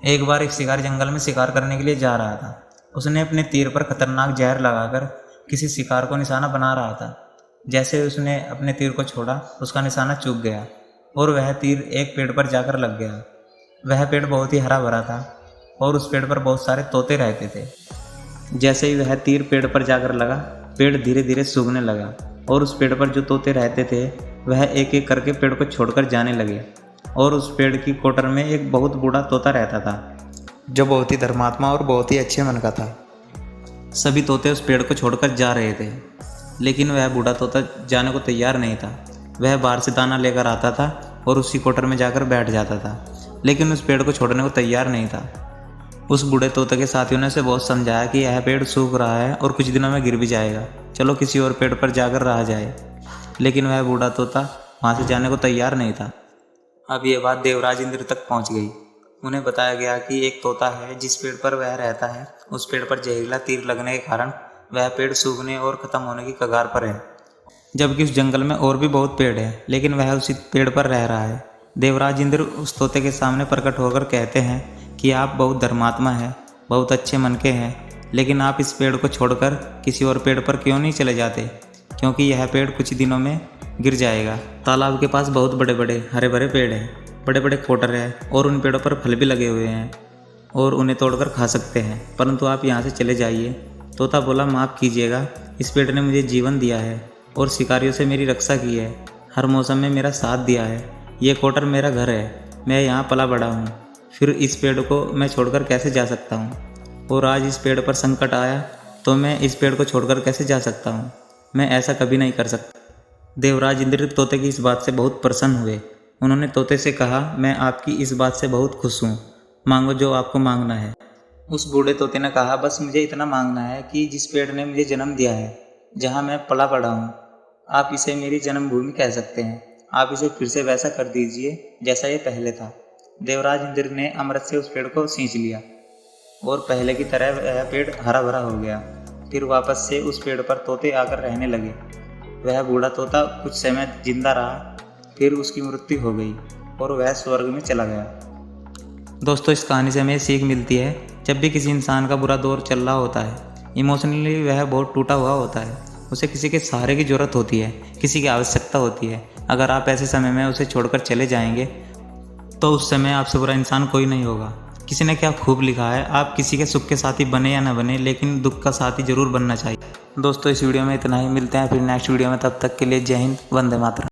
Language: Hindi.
एक बार एक शिकारी जंगल में शिकार करने के लिए जा रहा था। उसने अपने तीर पर खतरनाक जहर लगाकर किसी शिकार को निशाना बना रहा था। जैसे उसने अपने तीर को छोड़ा, उसका निशाना चूक गया और वह तीर एक पेड़ पर जाकर लग गया। वह पेड़ बहुत ही हरा भरा था और उस पेड़ पर बहुत सारे तोते रहते थे। जैसे ही वह तीर पेड़ पर जाकर लगा, पेड़ धीरे धीरे सूखने लगा और उस पेड़ पर जो तोते रहते थे वह एक एक करके पेड़ को छोड़कर जाने लगे। और उस पेड़ की कोटर में एक बहुत बूढ़ा तोता रहता था, जो बहुत ही धर्मात्मा और बहुत ही अच्छे मन का था। सभी तोते उस पेड़ को छोड़कर जा रहे थे, लेकिन वह बूढ़ा तोता जाने को तैयार नहीं था। वह बाहर से दाना लेकर आता था और उसी कोटर में जाकर बैठ जाता था, लेकिन उस पेड़ को छोड़ने को तैयार नहीं था। उस बूढ़े तोते के साथियों ने उसे बहुत समझाया कि यह पेड़ सूख रहा है और कुछ दिनों में गिर भी जाएगा, चलो किसी और पेड़ पर जाकर रहा जाए। लेकिन वह बूढ़ा तोता वहाँ से जाने को तैयार नहीं था। अब ये बात देवराज इंद्र तक पहुँच गई। उन्हें बताया गया कि एक तोता है, जिस पेड़ पर वह रहता है उस पेड़ पर जहरीला तीर लगने के कारण वह पेड़ सूखने और ख़त्म होने की कगार पर है, जबकि उस जंगल में और भी बहुत पेड़ है, लेकिन वह उसी पेड़ पर रह रहा है। देवराज इंद्र उस तोते के सामने प्रकट होकर कहते हैं कि आप बहुत धर्मात्मा हैं, बहुत अच्छे मन के हैं, लेकिन आप इस पेड़ को छोड़कर किसी और पेड़ पर क्यों नहीं चले जाते, क्योंकि यह पेड़ कुछ दिनों में गिर जाएगा। तालाब के पास बहुत बड़े बड़े हरे भरे पेड़ हैं, बड़े बड़े कोटर हैं और उन पेड़ों पर फल भी लगे हुए हैं और उन्हें तोड़कर खा सकते हैं, परंतु आप यहाँ से चले जाइए। तोता बोला, माफ़ कीजिएगा, इस पेड़ ने मुझे जीवन दिया है और शिकारियों से मेरी रक्षा की है, हर मौसम में मेरा साथ दिया है। ये कोटर मेरा घर है, मैं यहाँ पला बड़ा हूँ, फिर इस पेड़ को मैं छोड़कर कैसे जा सकता हूँ? और आज इस पेड़ पर संकट आया तो मैं इस पेड़ को छोड़कर कैसे जा सकता हूँ? मैं ऐसा कभी नहीं कर सकता। देवराज इंद्र तोते की इस बात से बहुत प्रसन्न हुए। उन्होंने तोते से कहा, मैं आपकी इस बात से बहुत खुश हूँ, मांगो जो आपको मांगना है। उस बूढ़े तोते ने कहा, बस मुझे इतना मांगना है कि जिस पेड़ ने मुझे जन्म दिया है, जहाँ मैं पला पड़ा हूँ, आप इसे मेरी जन्मभूमि कह सकते हैं, आप इसे फिर से वैसा कर दीजिए जैसा ये पहले था। देवराज इंद्र ने अमृत से उस पेड़ को सींच लिया और पहले की तरह वह पेड़ हरा भरा हो गया। फिर वापस से उस पेड़ पर तोते आकर रहने लगे। वह बूढ़ा तोता कुछ समय जिंदा रहा, फिर उसकी मृत्यु हो गई और वह स्वर्ग में चला गया। दोस्तों, इस कहानी से हमें सीख मिलती है, जब भी किसी इंसान का बुरा दौर चल रहा होता है, इमोशनली वह बहुत टूटा हुआ होता है, उसे किसी के सहारे की ज़रूरत होती है, किसी की आवश्यकता होती है। अगर आप ऐसे समय में उसे छोड़कर चले जाएंगे तो उस समय आपसे बुरा इंसान कोई नहीं होगा। किसी ने क्या खूब लिखा है, आप किसी के सुख के साथी बने या न बने, लेकिन दुख का साथी जरूर बनना चाहिए। दोस्तों, इस वीडियो में इतना ही, मिलते हैं फिर नेक्स्ट वीडियो में। तब तक के लिए जय हिंद, वंदे मातरम।